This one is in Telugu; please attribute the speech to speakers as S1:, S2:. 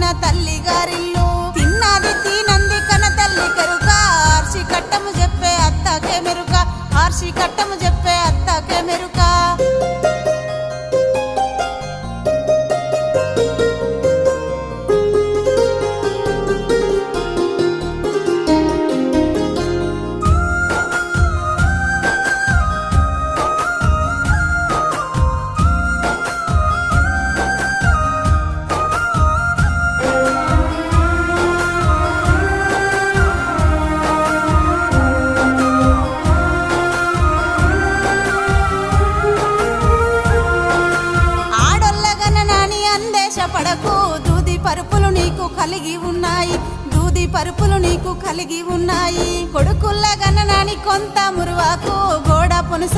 S1: కన్న తల్లి గారిల్లు తిన్నది తినంది కన్న తల్లి కెరుక ఆర్షి కట్టము చెప్పే అత్తకే మెరుక ఆర్షి కట్టము చెప్పే అత్తకే మెరుక పడకు దూది పరుపులు నీకు కలిగి ఉన్నాయి దూది పరుపులు నీకు కలిగి ఉన్నాయి కొడుకుల్ల గన్ననాని కొంత మురువాకు గోడ పునుసులు